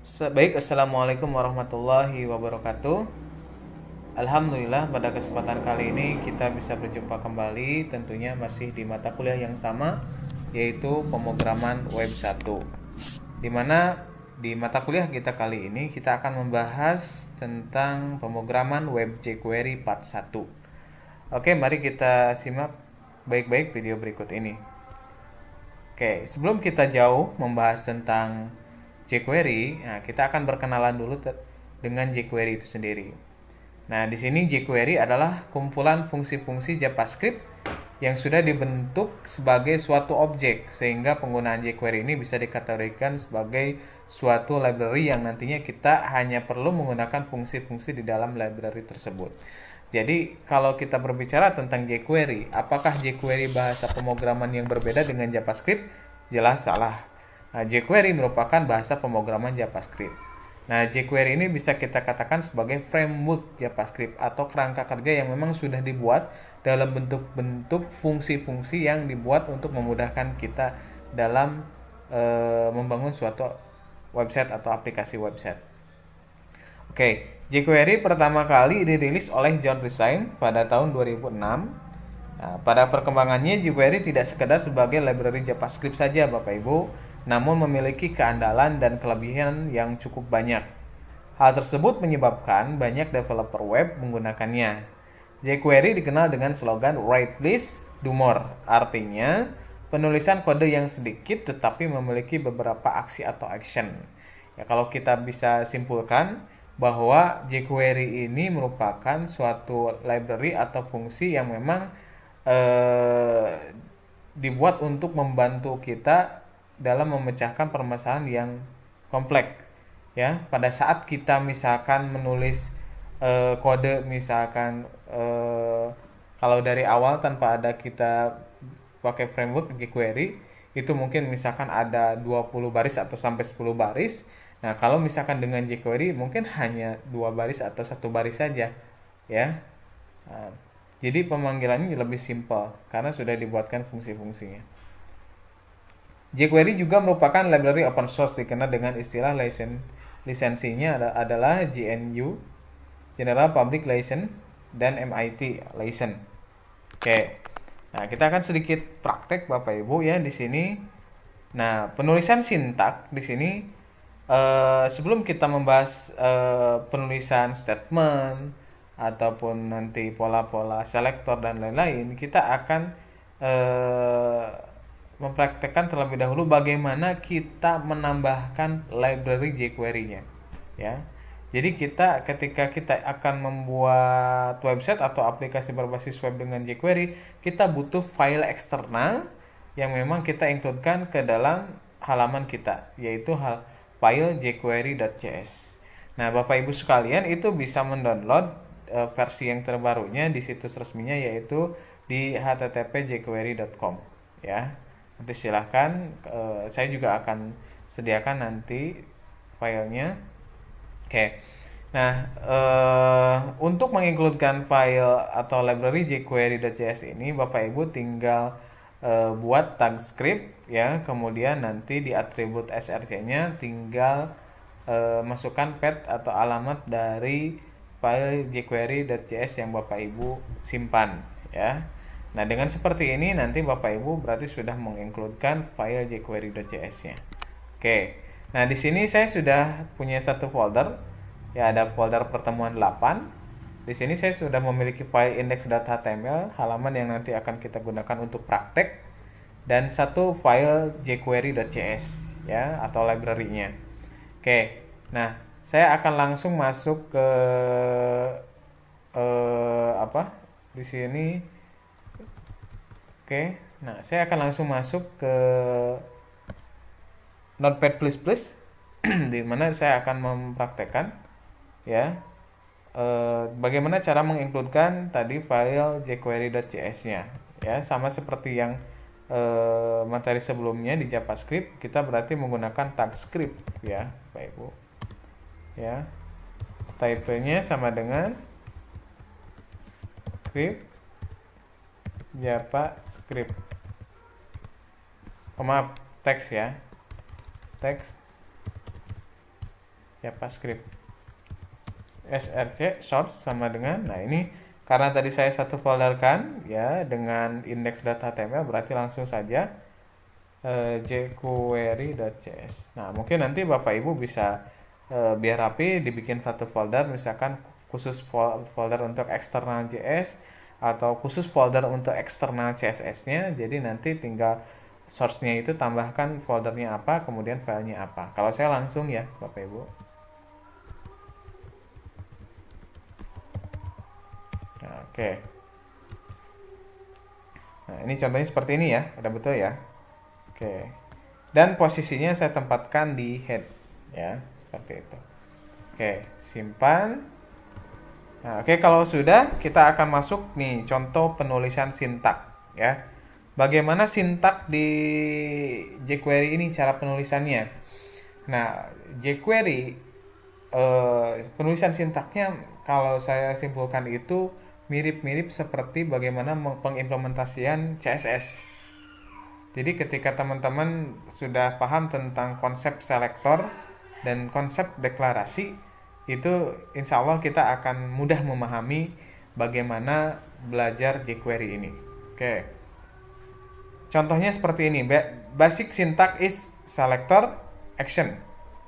Baik, Assalamualaikum warahmatullahi wabarakatuh. Alhamdulillah, pada kesempatan kali ini kita bisa berjumpa kembali, tentunya masih di mata kuliah yang sama, yaitu pemrograman web 1. Dimana di mata kuliah kita kali ini kita akan membahas tentang pemrograman web jQuery part 1. Oke, mari kita simak baik-baik video berikut ini. Oke, sebelum kita jauh membahas tentang jQuery, nah kita akan berkenalan dulu dengan jQuery itu sendiri. Nah, di sini jQuery adalah kumpulan fungsi-fungsi JavaScript yang sudah dibentuk sebagai suatu objek, sehingga penggunaan jQuery ini bisa dikategorikan sebagai suatu library yang nantinya kita hanya perlu menggunakan fungsi-fungsi di dalam library tersebut. Jadi, kalau kita berbicara tentang jQuery, apakah jQuery bahasa pemrograman yang berbeda dengan JavaScript? Jelas salah. Nah, jQuery merupakan bahasa pemrograman JavaScript. Nah, jQuery ini bisa kita katakan sebagai framework JavaScript atau kerangka kerja yang memang sudah dibuat dalam bentuk-bentuk fungsi-fungsi yang dibuat untuk memudahkan kita dalam membangun suatu website atau aplikasi website. Oke, jQuery pertama kali dirilis oleh John Rosine pada tahun 2006. Nah, pada perkembangannya jQuery tidak sekedar sebagai library JavaScript saja, Bapak Ibu, namun memiliki keandalan dan kelebihan yang cukup banyak. Hal tersebut menyebabkan banyak developer web menggunakannya. jQuery dikenal dengan slogan Write Less, Do More, artinya penulisan kode yang sedikit tetapi memiliki beberapa aksi atau action. Ya, kalau kita bisa simpulkan bahwa jQuery ini merupakan suatu library atau fungsi yang memang dibuat untuk membantu kita dalam memecahkan permasalahan yang kompleks. Ya, pada saat kita misalkan menulis kode, misalkan kalau dari awal tanpa ada kita pakai framework jQuery, itu mungkin misalkan ada 20 baris atau sampai 10 baris. Nah, kalau misalkan dengan jQuery mungkin hanya 2 baris atau 1 baris saja, ya. Nah, jadi pemanggilannya lebih simpel karena sudah dibuatkan fungsi-fungsinya. jQuery juga merupakan library open source dikenal dengan istilah lisensinya adalah GNU, General Public License, dan MIT License. Oke. Nah, kita akan sedikit praktek Bapak Ibu ya di sini. Nah, penulisan sintak di sini sebelum kita membahas penulisan statement ataupun nanti pola-pola selektor dan lain-lain, kita akan mempraktekkan terlebih dahulu bagaimana kita menambahkan library jQuery-nya, ya. Jadi ketika kita akan membuat website atau aplikasi berbasis web dengan jQuery, kita butuh file eksternal yang memang kita includekan ke dalam halaman kita, yaitu file jQuery.js. Nah, Bapak Ibu sekalian itu bisa mendownload versi yang terbarunya di situs resminya, yaitu di http://jquery.com, ya. Nanti silahkan, saya juga akan sediakan nanti filenya. Oke. Nah, untuk mengincludekan file atau library jQuery.js ini, Bapak Ibu tinggal buat tag script, ya. Kemudian nanti di atribut src-nya tinggal masukkan path atau alamat dari file jQuery.js yang Bapak Ibu simpan, ya. Nah, dengan seperti ini nanti Bapak Ibu berarti sudah mengincludekan file jQuery.js-nya. Oke. Nah, di sini saya sudah punya satu folder. Ya, ada folder pertemuan 8. Di sini saya sudah memiliki file index.html, halaman yang nanti akan kita gunakan untuk praktek, dan satu file jQuery.js, ya, atau library-nya. Oke. Nah, saya akan langsung masuk ke di sini. Oke. Nah, saya akan langsung masuk ke Notepad++, di mana saya akan mempraktekkan, ya, bagaimana cara mengincludekan tadi file jQuery.js-nya, ya, sama seperti yang materi sebelumnya di JavaScript, kita berarti menggunakan tag script, ya, Bapak Ibu, ya. Type-nya sama dengan script JavaScript. Maaf, teks, ya. Teks JavaScript. src source sama dengan, nah ini karena tadi saya satu folder kan ya dengan index.html, berarti langsung saja jQuery.js. Nah, mungkin nanti Bapak Ibu bisa biar rapi dibikin satu folder, misalkan khusus folder untuk eksternal JS atau khusus folder untuk eksternal CSS-nya. Jadi nanti tinggal source-nya itu tambahkan foldernya apa, kemudian filenya apa. Kalau saya langsung ya, Bapak Ibu. Nah, oke. Nah, ini contohnya seperti ini ya, ada betul ya. Oke. Dan posisinya saya tempatkan di head ya, seperti itu. Oke, simpan. Nah, oke, kalau sudah kita akan masuk nih contoh penulisan sintak ya. Bagaimana sintak di jQuery ini cara penulisannya? Nah, jQuery penulisan sintaknya kalau saya simpulkan itu mirip-mirip seperti bagaimana pengimplementasian CSS. Jadi ketika teman-teman sudah paham tentang konsep selektor dan konsep deklarasi, itu insya Allah kita akan mudah memahami bagaimana belajar jQuery ini. Oke. Contohnya seperti ini. Basic syntax is selector action.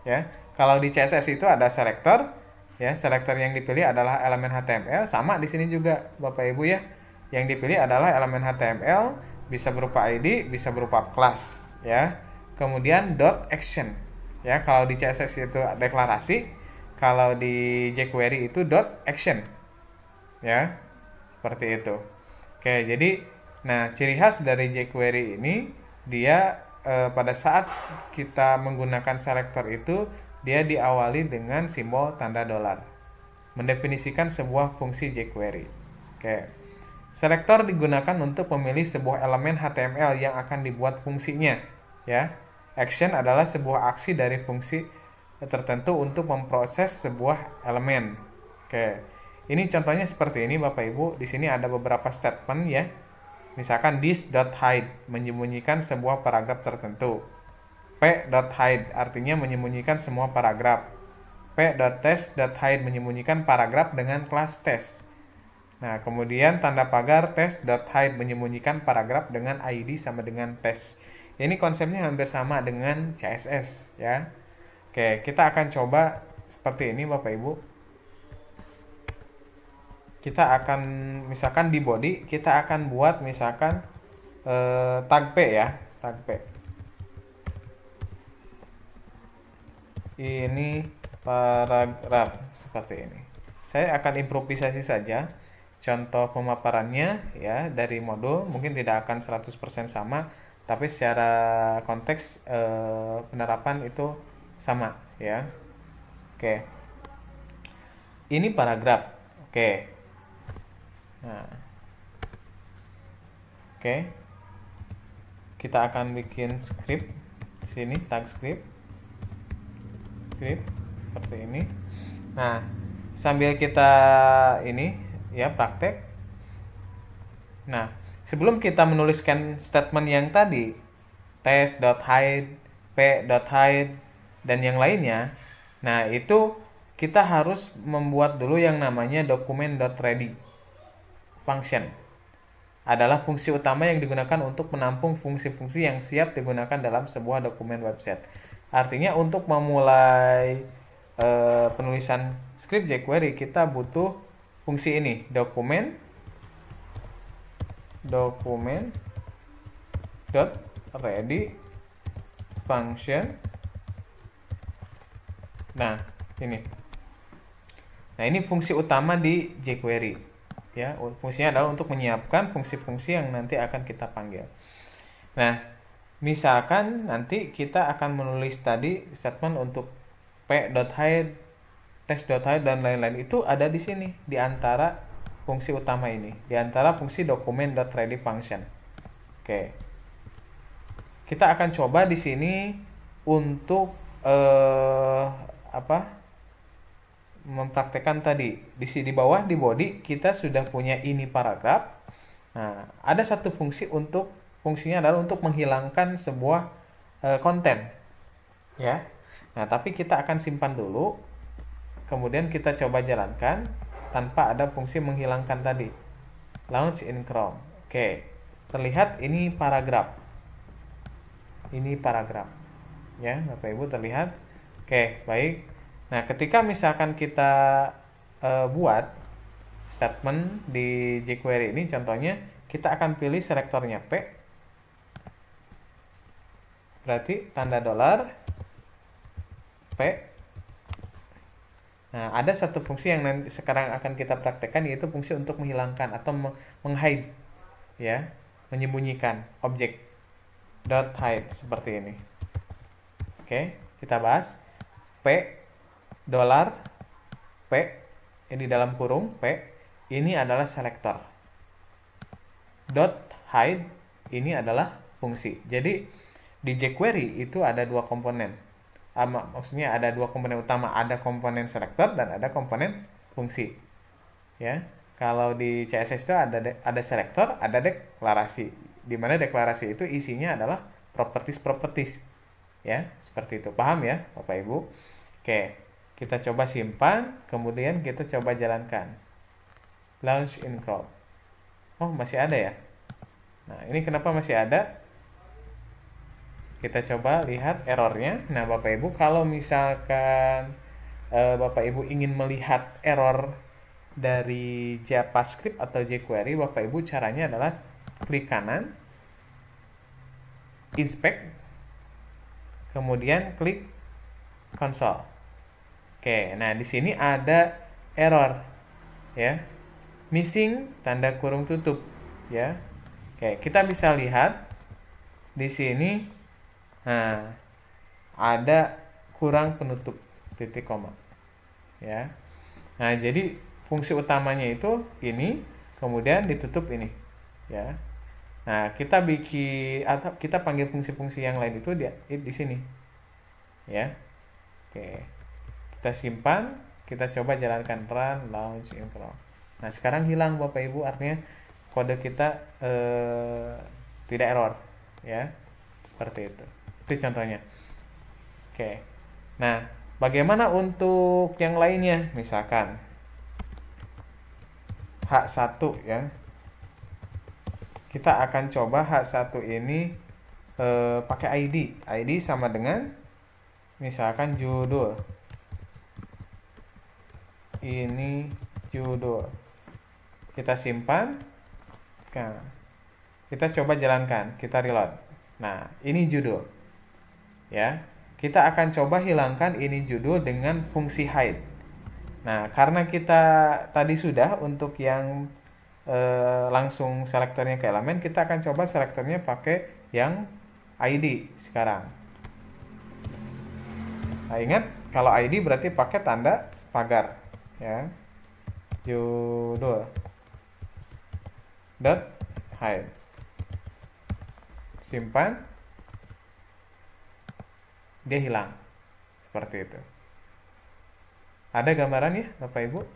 Ya. Kalau di CSS itu ada selector, ya, selector yang dipilih adalah elemen HTML, sama di sini juga Bapak Ibu ya. Yang dipilih adalah elemen HTML, bisa berupa ID, bisa berupa class, ya. Kemudian dot action. Ya, kalau di CSS itu deklarasi, kalau di jQuery itu dot action. Ya. Seperti itu. Oke, jadi nah, ciri khas dari jQuery ini dia pada saat kita menggunakan selector itu dia diawali dengan simbol tanda dolar, mendefinisikan sebuah fungsi jQuery. Oke. Selektor digunakan untuk memilih sebuah elemen HTML yang akan dibuat fungsinya, ya. Action adalah sebuah aksi dari fungsi tertentu untuk memproses sebuah elemen. Oke. Ini contohnya seperti ini Bapak Ibu. Di sini ada beberapa statement ya. Misalkan this.hide menyembunyikan sebuah paragraf tertentu. p.hide artinya menyembunyikan semua paragraf. p.test.hide menyembunyikan paragraf dengan kelas test. Nah, kemudian tanda pagar test.hide menyembunyikan paragraf dengan ID sama dengan test. Ini konsepnya hampir sama dengan CSS ya. Oke, kita akan coba seperti ini Bapak Ibu. Kita akan misalkan di body kita akan buat misalkan tag P ya, tag P. Ini paragraf seperti ini. Saya akan improvisasi saja contoh pemaparannya ya dari modul, mungkin tidak akan 100% sama, tapi secara konteks penerapan itu sama ya. Oke. Ini paragraf. Oke. Nah. Oke. Kita akan bikin script di sini, tag script seperti ini. Nah, sambil kita ini ya praktek. Nah, sebelum kita menuliskan statement yang tadi test.hide, p.hide dan yang lainnya, nah itu kita harus membuat dulu yang namanya document.ready function. Adalah fungsi utama yang digunakan untuk menampung fungsi-fungsi yang siap digunakan dalam sebuah dokumen website. Artinya untuk memulai penulisan script jQuery kita butuh fungsi ini, document.ready function. Nah, ini. Nah, ini fungsi utama di jQuery. Ya, fungsinya adalah untuk menyiapkan fungsi-fungsi yang nanti akan kita panggil. Nah, misalkan nanti kita akan menulis tadi statement untuk p.hide, text.hide dan lain-lain, itu ada di sini di antara fungsi utama ini, di antara fungsi document.ready function. Oke. Kita akan coba di sini untuk mempraktekkan tadi di bawah di body kita sudah punya ini paragraf. Nah, ada satu fungsi fungsinya adalah untuk menghilangkan sebuah konten, ya. Nah, tapi kita akan simpan dulu, kemudian kita coba jalankan tanpa ada fungsi menghilangkan tadi. Launch in Chrome. Oke, terlihat ini paragraf. Ini paragraf. Ya, Bapak Ibu terlihat. Oke, baik. Nah, ketika misalkan kita buat statement di jQuery ini, contohnya kita akan pilih selektornya P. Berarti tanda dolar P. Nah, ada satu fungsi yang nanti sekarang akan kita praktekkan, yaitu fungsi untuk menghilangkan atau menghide, ya, menyembunyikan objek. Dot hide seperti ini. Oke, kita bahas. P dolar P ini dalam kurung P ini adalah selektor. Dot hide ini adalah fungsi. Jadi di jQuery itu ada dua komponen. Maksudnya ada dua komponen utama, ada komponen selektor dan ada komponen fungsi. Ya, kalau di CSS itu ada selektor, ada deklarasi. Di mana deklarasi itu isinya adalah properties. Ya, seperti itu. Paham ya, Bapak Ibu? Oke, kita coba simpan, kemudian kita coba jalankan. Launch in Chrome. Oh, masih ada ya? Nah, ini kenapa masih ada? Kita coba lihat errornya. Nah, Bapak Ibu, kalau misalkan Bapak Ibu ingin melihat error dari JavaScript atau jQuery, Bapak Ibu caranya adalah klik kanan, inspect, kemudian klik console. Oke, nah di sini ada error, ya, missing tanda kurung tutup, ya. Oke, kita bisa lihat di sini, nah ada kurang penutup titik koma, ya. Nah, jadi fungsi utamanya itu ini, kemudian ditutup ini, ya. Nah, kita bikin atau kita panggil fungsi-fungsi yang lain itu di sini. Ya. Oke. Kita simpan, kita coba jalankan run launch in Chrome. Nah, sekarang hilang Bapak Ibu, artinya kode kita tidak error, ya. Seperti itu. Itu contohnya. Oke. Nah, bagaimana untuk yang lainnya? Misalkan H1, ya. Kita akan coba H1 ini pakai ID. ID sama dengan misalkan judul. Ini judul. Kita simpan. Nah, kita coba jalankan, kita reload. Nah, ini judul. Ya. Kita akan coba hilangkan ini judul dengan fungsi hide. Nah, karena kita tadi sudah untuk yang langsung selektornya ke elemen, kita akan coba selektornya pakai yang ID sekarang. Nah, ingat kalau ID berarti pakai tanda pagar, ya. Judul dot hide, simpan, dia hilang seperti itu. Ada gambarannya Bapak Ibu?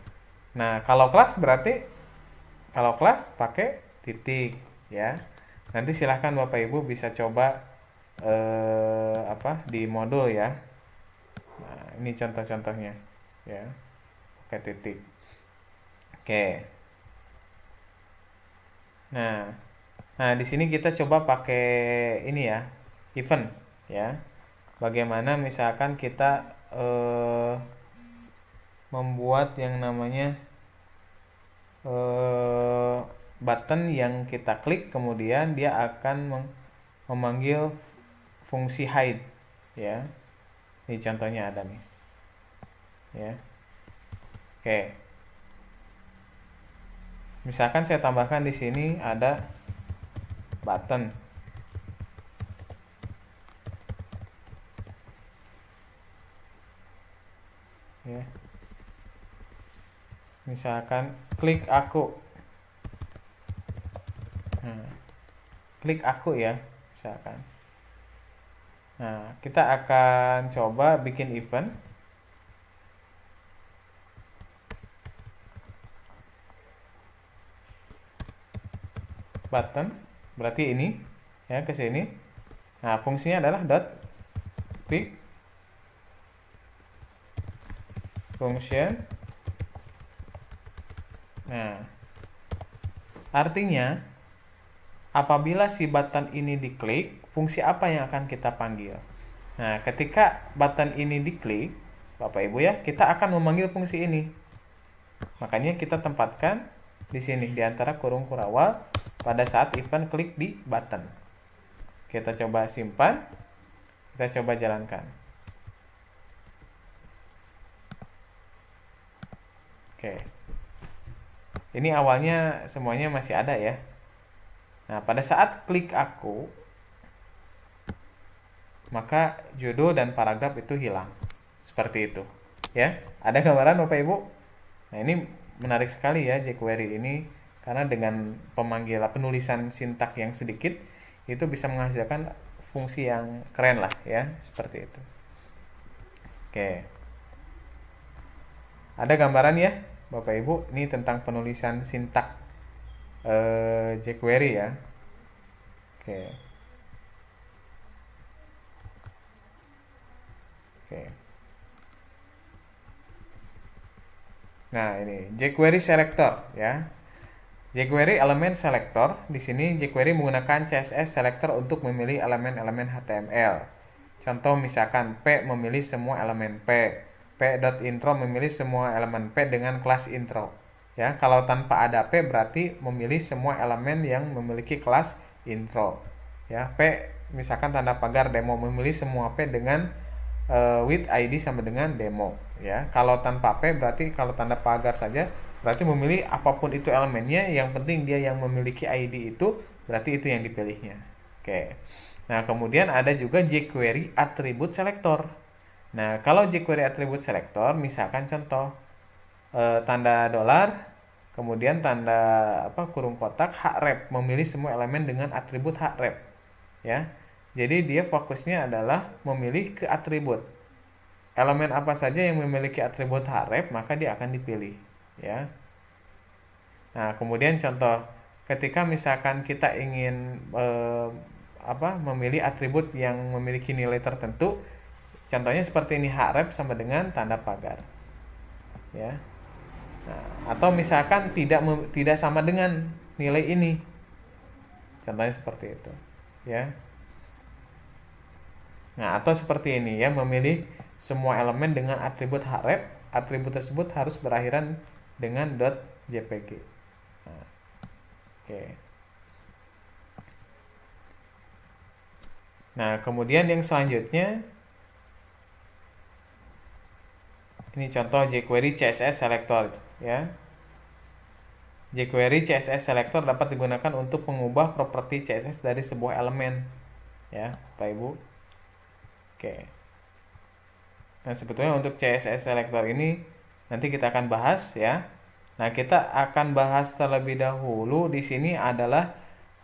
Nah, kalau kelas berarti kalau kelas pakai titik, ya. Nanti silahkan Bapak Ibu bisa coba di modul, ya. Nah, ini contoh-contohnya, ya. Pakai titik. Oke. Nah, di sini kita coba pakai ini, ya, event, ya. Bagaimana misalkan kita membuat yang namanya button yang kita klik, kemudian dia akan memanggil fungsi hide, ya. Ini contohnya ada nih, ya. Oke, misalkan saya tambahkan di sini ada button, ya. Misalkan klik aku. Klik aku, ya, misalkan. Nah, kita akan coba bikin event. Button, berarti ini, ya, ke sini. Nah, fungsinya adalah dot klik function. Nah, artinya apabila si button ini diklik, fungsi apa yang akan kita panggil? Nah, ketika button ini diklik, Bapak Ibu ya, kita akan memanggil fungsi ini. Makanya kita tempatkan di sini di antara kurung kurawal pada saat event klik di button. Kita coba simpan, kita coba jalankan. Oke. Ini awalnya semuanya masih ada ya. Nah, pada saat klik aku, maka judul dan paragraf itu hilang. Seperti itu. Ya, ada gambaran Bapak Ibu? Nah, ini menarik sekali ya jQuery ini, karena dengan pemanggilan penulisan sintak yang sedikit itu bisa menghasilkan fungsi yang keren lah ya, seperti itu. Oke. Ada gambaran ya Bapak Ibu, ini tentang penulisan sintak jQuery ya. Oke. Oke. Nah, ini jQuery selector ya. jQuery element selector. Di sini jQuery menggunakan CSS selector untuk memilih elemen-elemen HTML. Contoh misalkan P memilih semua elemen P. P.intro memilih semua elemen P dengan kelas intro. Ya, kalau tanpa ada P berarti memilih semua elemen yang memiliki kelas intro. Ya, P misalkan tanda pagar demo memilih semua P dengan with ID sama dengan demo. Ya, kalau tanpa P berarti kalau tanda pagar saja berarti memilih apapun itu elemennya, yang penting dia yang memiliki ID itu berarti itu yang dipilihnya. Oke. Nah, kemudian ada juga jQuery attribute selector. Nah, kalau jQuery attribute selector, misalkan contoh tanda dolar, kemudian tanda kurung kotak href, memilih semua elemen dengan atribut href. Ya, jadi dia fokusnya adalah memilih ke atribut. Elemen apa saja yang memiliki atribut href maka dia akan dipilih. Ya. Nah, kemudian contoh ketika misalkan kita ingin memilih atribut yang memiliki nilai tertentu. Contohnya seperti ini, href sama dengan tanda pagar. Ya. Nah, atau misalkan tidak sama dengan nilai ini. Contohnya seperti itu, ya. Nah, atau seperti ini ya, memilih semua elemen dengan atribut href, atribut tersebut harus berakhiran dengan .jpg. Nah, oke. Nah, kemudian yang selanjutnya ini contoh jQuery CSS selector ya. jQuery CSS selector dapat digunakan untuk mengubah properti CSS dari sebuah elemen ya, Pak Ibu. Oke. Nah, sebetulnya untuk CSS selector ini nanti kita akan bahas ya. Nah, kita akan bahas terlebih dahulu di sini adalah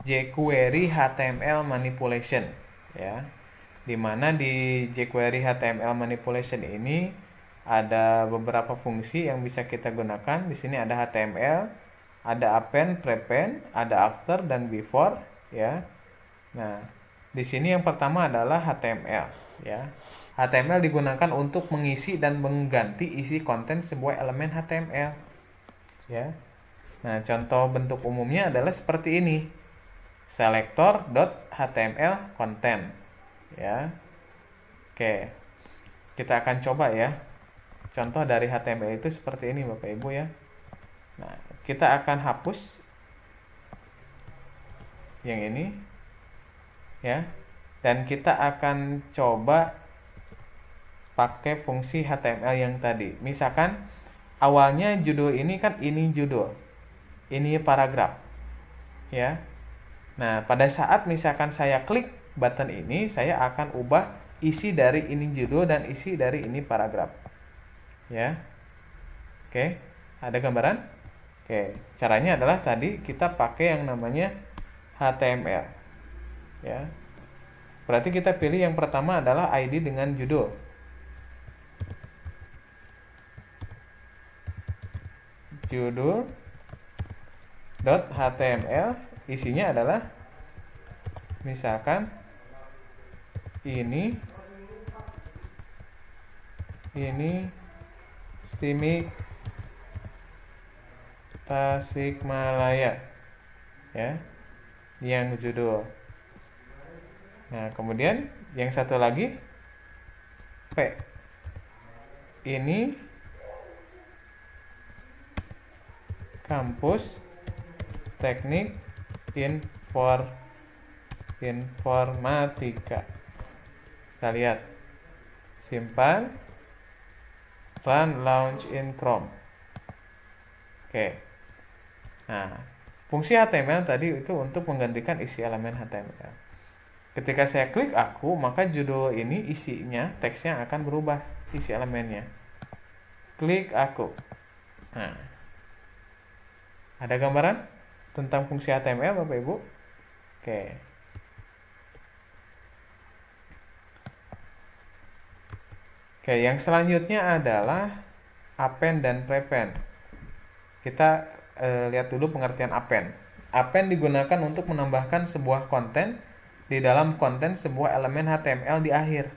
jQuery HTML manipulation ya. Dimana di jQuery HTML manipulation ini ada beberapa fungsi yang bisa kita gunakan. Di sini ada HTML, ada append, prepend, ada after dan before ya. Nah, di sini yang pertama adalah HTML ya. HTML digunakan untuk mengisi dan mengganti isi konten sebuah elemen HTML ya. Nah, contoh bentuk umumnya adalah seperti ini. Selector.html content ya. Oke. Kita akan coba ya. Contoh dari HTML itu seperti ini Bapak Ibu ya. Nah, kita akan hapus yang ini ya. Dan kita akan coba pakai fungsi HTML yang tadi. Misalkan awalnya judul ini kan ini judul, ini paragraf ya. Nah, pada saat misalkan saya klik button ini, saya akan ubah isi dari ini judul dan isi dari ini paragraf ya. Oke, ada gambaran? Oke, caranya adalah tadi kita pakai yang namanya HTML ya. Berarti kita pilih yang pertama adalah ID dengan judul. Judul.html isinya adalah misalkan ini Stimik Tasikmalaya, ya, yang judul. Nah, kemudian yang satu lagi P. Ini kampus teknik informatika. Kita lihat. Simpan. Run launch in Chrome. Oke. Nah, fungsi HTML tadi itu untuk menggantikan isi elemen HTML. Ketika saya klik aku, maka judul ini isinya, teksnya akan berubah, isi elemennya. Klik aku. Nah, ada gambaran tentang fungsi HTML, Bapak Ibu? Oke. Oke, yang selanjutnya adalah append dan prepend. Kita lihat dulu pengertian append. Append digunakan untuk menambahkan sebuah konten di dalam konten sebuah elemen HTML di akhir.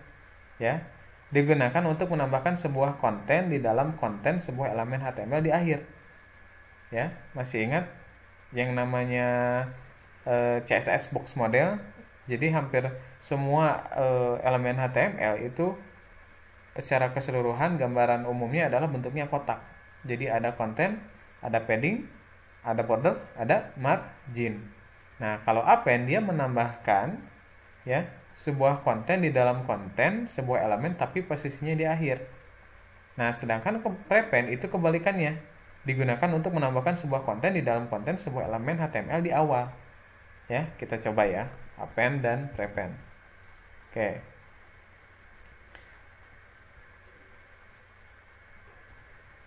Ya, digunakan untuk menambahkan sebuah konten di dalam konten sebuah elemen HTML di akhir. Ya, masih ingat yang namanya CSS box model? Jadi hampir semua elemen HTML itu secara keseluruhan gambaran umumnya adalah bentuknya kotak. Jadi ada konten, ada padding, ada border, ada margin. Nah, kalau append dia menambahkan ya sebuah konten di dalam konten sebuah elemen tapi posisinya di akhir. Nah, sedangkan prepend itu kebalikannya, digunakan untuk menambahkan sebuah konten di dalam konten sebuah elemen HTML di awal. Ya, kita coba ya, append dan prepend. Oke.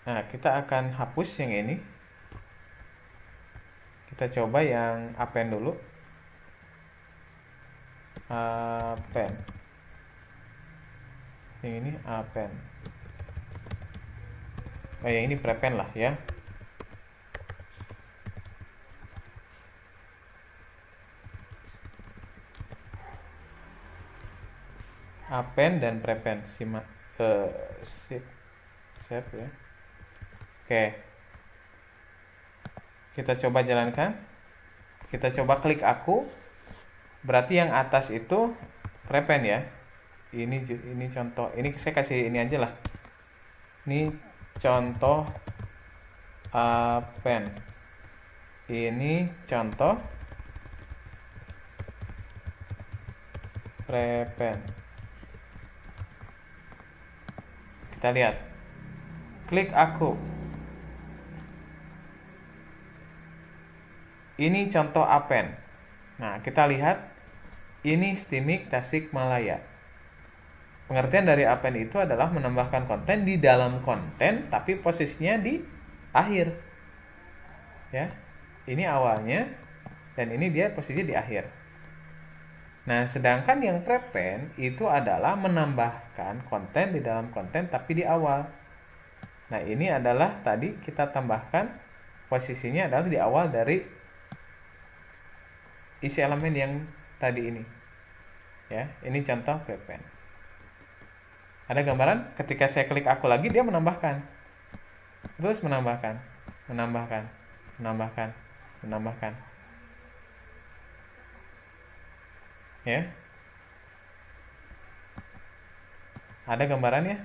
Nah, kita akan hapus yang ini. Kita coba yang append dulu. Append. Yang ini append. Yang ini prepend lah ya. Append dan prepend. Simak save ya. Oke. Kita coba jalankan. Kita coba klik aku. Berarti yang atas itu prepend ya. Ini contoh. Ini saya kasih ini aja lah. Ini contoh append. Ini contoh prepend. Kita lihat. Klik aku. Ini contoh append. Nah, kita lihat ini Stimik Tasikmalaya. Pengertian dari append itu adalah menambahkan konten di dalam konten tapi posisinya di akhir. Ya. Ini awalnya dan ini dia posisinya di akhir. Nah, sedangkan yang prepend itu adalah menambahkan konten di dalam konten tapi di awal. Nah, ini adalah tadi kita tambahkan posisinya adalah di awal dari isi elemen yang tadi ini. Ya, ini contoh prepend. Ada gambaran? Ketika saya klik aku lagi dia menambahkan. Terus menambahkan. Ya. Ada gambarannya?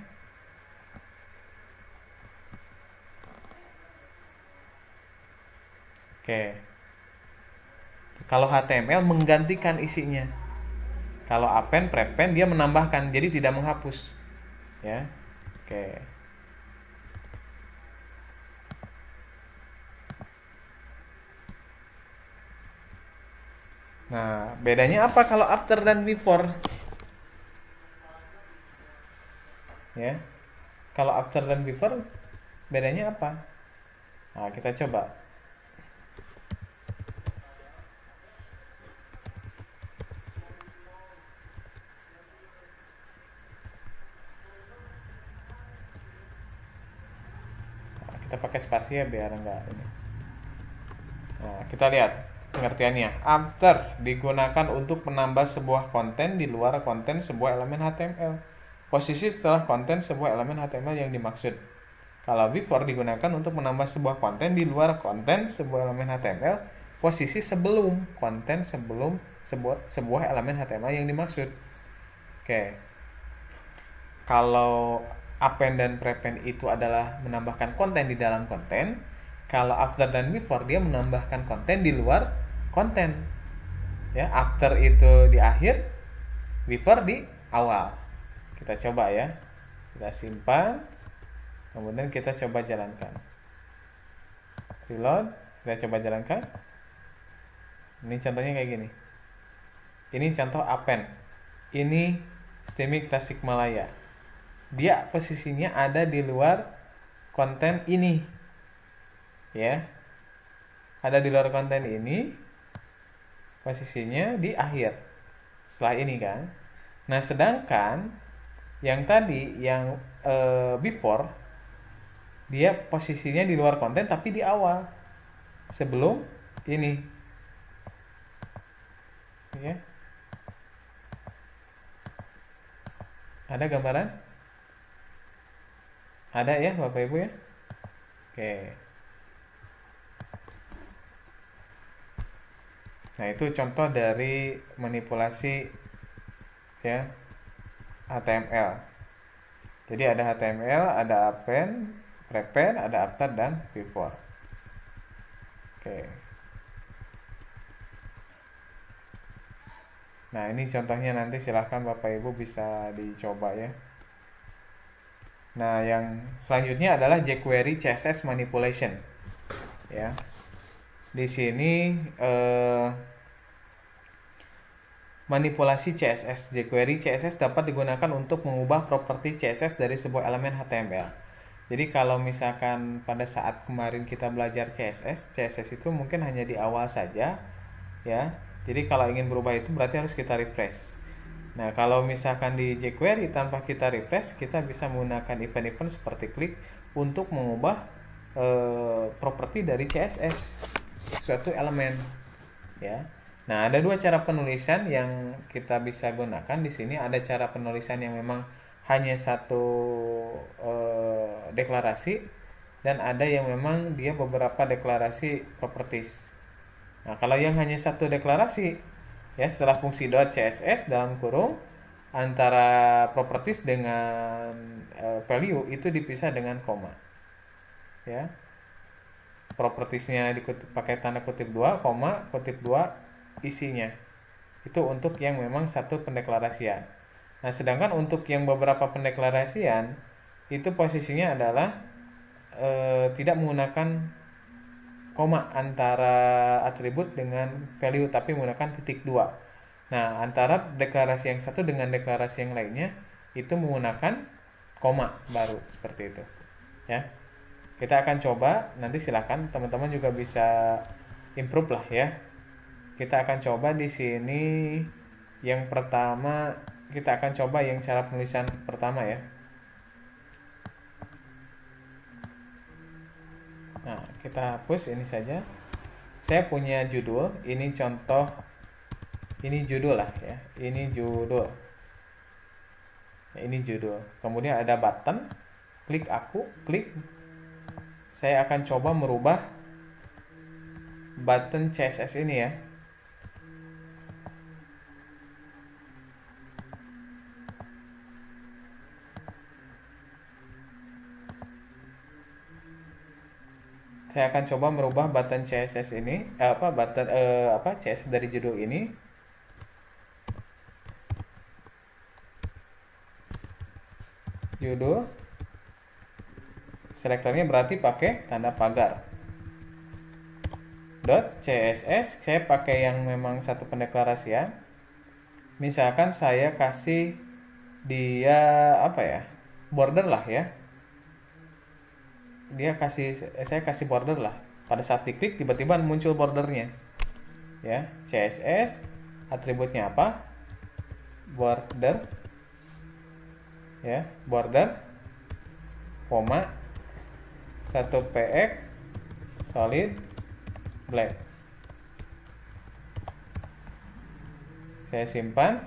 Oke. Kalau HTML menggantikan isinya. Kalau append, prepend dia menambahkan, jadi tidak menghapus. Ya. Oke. Nah, bedanya apa kalau after dan before? Ya. Kalau after dan before bedanya apa? Nah, kita coba. Kita pakai spasi ya biar enggak ini. Nah, kita lihat pengertiannya. After digunakan untuk menambah sebuah konten di luar konten sebuah elemen HTML. Posisi setelah konten sebuah elemen HTML yang dimaksud. Kalau before digunakan untuk menambah sebuah konten di luar konten sebuah elemen HTML, posisi sebelum konten sebelum sebuah elemen HTML yang dimaksud. Oke. Kalau append dan prepend itu adalah menambahkan konten di dalam konten, kalau after dan before dia menambahkan konten di luar konten. Ya, after itu di akhir, before di awal. Kita coba ya. Kita simpan. Kemudian kita coba jalankan. Reload, kita coba jalankan. Ini contohnya kayak gini. Ini contoh append. Ini Stemik Tasikmalaya. Dia posisinya ada di luar konten ini. Ya. Ada di luar konten ini. Posisinya di akhir. Setelah ini kan. Nah, sedangkan yang tadi yang before dia posisinya di luar konten tapi di awal sebelum ini ya. Ada gambaran? Ada ya Bapak Ibu ya? Oke. Nah, itu contoh dari manipulasi ya HTML. Jadi ada HTML, ada append, prepend, ada after dan before. Oke. Nah, ini contohnya, nanti silahkan Bapak Ibu bisa dicoba ya. Nah, yang selanjutnya adalah jQuery CSS manipulation. Ya. Di sini manipulasi CSS. jQuery CSS dapat digunakan untuk mengubah properti CSS dari sebuah elemen HTML. Jadi kalau misalkan pada saat kemarin kita belajar CSS itu mungkin hanya di awal saja ya. Jadi kalau ingin berubah itu berarti harus kita refresh. Nah, kalau misalkan di jQuery tanpa kita refresh, kita bisa menggunakan event-event seperti klik untuk mengubah properti dari CSS suatu elemen ya. Nah, ada dua cara penulisan yang kita bisa gunakan di sini. Ada cara penulisan yang memang hanya satu deklarasi, dan ada yang memang dia beberapa deklarasi properties. Nah, kalau yang hanya satu deklarasi ya, setelah fungsi .css dalam kurung antara properties dengan value itu dipisah dengan koma. Ya. Propertiesnya pakai tanda kutip 2, koma, kutip 2 isinya. Itu untuk yang memang satu pendeklarasian. Nah, sedangkan untuk yang beberapa pendeklarasian itu posisinya adalah tidak menggunakan koma antara atribut dengan value, tapi menggunakan titik 2. Nah, antara deklarasi yang satu dengan deklarasi yang lainnya itu menggunakan koma baru, seperti itu. Ya. Kita akan coba, nanti silakan teman-teman juga bisa improve lah ya. Kita akan coba di sini yang pertama, kita akan coba yang cara penulisan pertama ya. Nah, kita hapus ini saja. Saya punya judul, ini contoh, ini judul lah ya. Ini judul. Ini judul. Kemudian ada button, klik aku, klik. Saya akan coba merubah button CSS ini ya. Saya akan coba merubah button CSS ini, CSS dari judul ini. Judul. Selektornya berarti pakai tanda pagar. .css, saya pakai yang memang satu pendeklarasian. Misalkan saya kasih dia border lah ya. Saya kasih border lah. Pada saat diklik tiba-tiba muncul bordernya. Ya, CSS atributnya apa? Border. Ya, border koma 1 px solid black. Saya simpan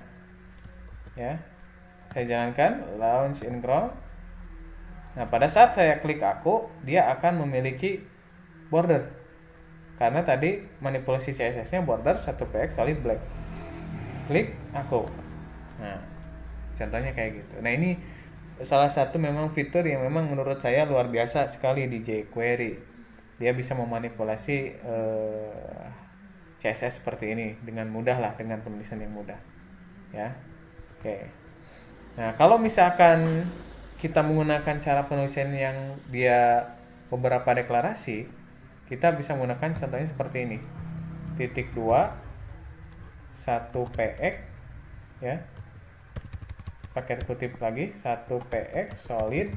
ya. Saya jalankan launch in Chrome. Nah, pada saat saya klik aku, dia akan memiliki border. Karena tadi manipulasi CSS-nya border 1px solid black. Klik aku. Nah, contohnya kayak gitu. Nah, ini salah satu memang fitur yang memang menurut saya luar biasa sekali di jQuery. Dia bisa memanipulasi CSS seperti ini dengan mudah lah, dengan penulisan yang mudah. Ya. Oke. Nah, kalau misalkan kita menggunakan cara penulisan yang dia beberapa deklarasi, kita bisa menggunakan contohnya seperti ini. Titik 2 1px ya. Pakai kutip lagi 1px solid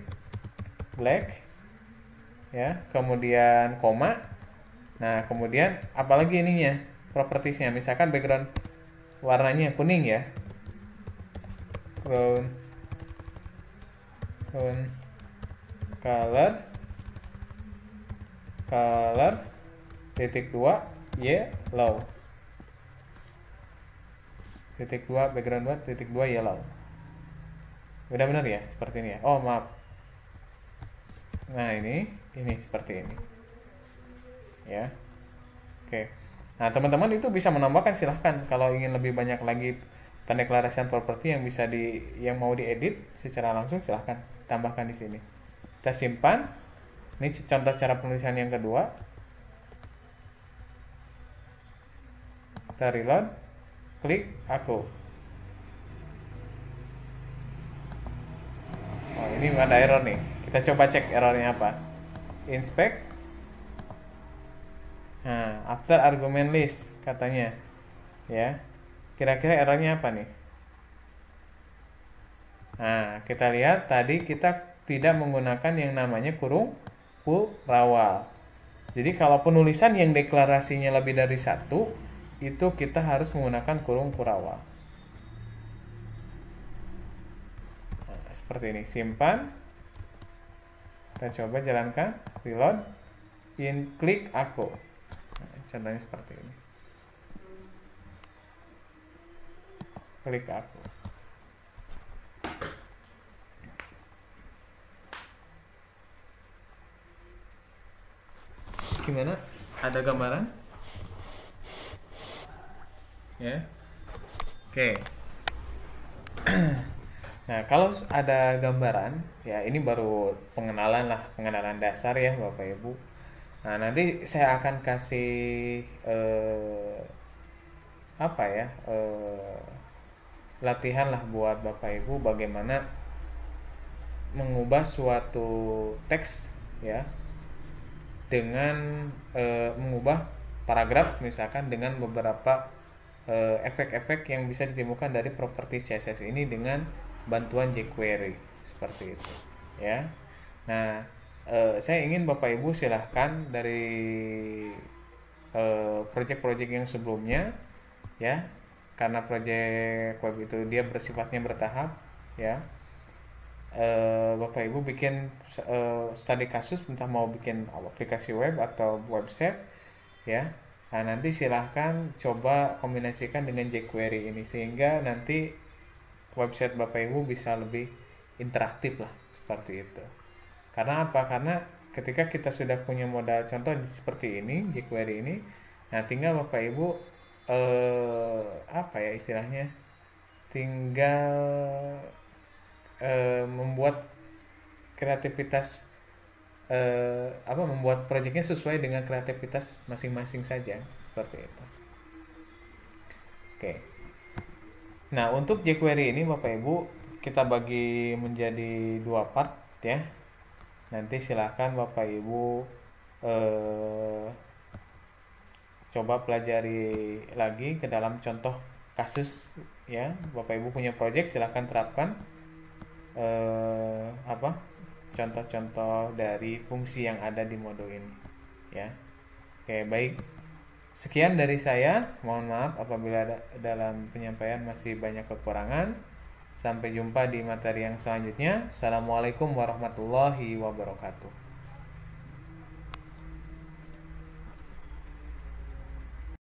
black ya, kemudian koma. Nah, kemudian apalagi ininya, propertiesnya, misalkan background warnanya kuning ya, ground color titik 2 yellow, titik 2 background titik 2 yellow. Udah benar ya, seperti ini ya. Oh maaf, nah ini seperti ini ya. Oke, nah teman-teman itu bisa menambahkan, silahkan kalau ingin lebih banyak lagi pendeklarasian properti yang mau diedit secara langsung, silahkan tambahkan di sini. Kita simpan. Ini contoh cara penulisan yang kedua. Kita reload, klik aku. Oh, ini ada error nih. Kita coba cek errornya apa. Inspect. Nah, after argument list katanya. Ya. Kira-kira errornya apa nih? Nah, kita lihat tadi kita tidak menggunakan yang namanya kurung kurawal. Jadi kalau penulisan yang deklarasinya lebih dari satu, itu kita harus menggunakan kurung kurawal. Nah, seperti ini, simpan. Kita coba jalankan, reload, klik aku. Nah, contohnya seperti ini. Klik aku. Gimana? Ada gambaran? Ya. Oke. Nah, kalau ada gambaran, ya ini baru pengenalan dasar ya Bapak Ibu. Nah, nanti saya akan kasih latihan lah buat Bapak Ibu bagaimana mengubah suatu teks ya, dengan mengubah paragraf misalkan dengan beberapa efek-efek yang bisa ditemukan dari properti CSS ini dengan bantuan jQuery seperti itu ya. Nah, saya ingin Bapak Ibu silahkan dari project-project yang sebelumnya ya, karena project web itu dia bersifatnya bertahap ya. Bapak Ibu bikin studi kasus, entah mau bikin aplikasi web atau website ya. Nah, nanti silahkan coba kombinasikan dengan jQuery ini sehingga nanti website Bapak Ibu bisa lebih interaktif lah seperti itu. Karena apa? Karena ketika kita sudah punya modal contoh seperti ini, jQuery ini, nah tinggal Bapak Ibu istilahnya tinggal membuat kreativitas membuat proyeknya sesuai dengan kreativitas masing-masing saja seperti itu. Oke. Nah, untuk jQuery ini Bapak Ibu kita bagi menjadi 2 part ya. Nanti silakan Bapak Ibu coba pelajari lagi ke dalam contoh kasus ya. Bapak Ibu punya project, silakan terapkan contoh-contoh dari fungsi yang ada di modul ini ya. Oke, baik. Sekian dari saya. Mohon maaf apabila dalam penyampaian masih banyak kekurangan. Sampai jumpa di materi yang selanjutnya. Assalamualaikum warahmatullahi wabarakatuh.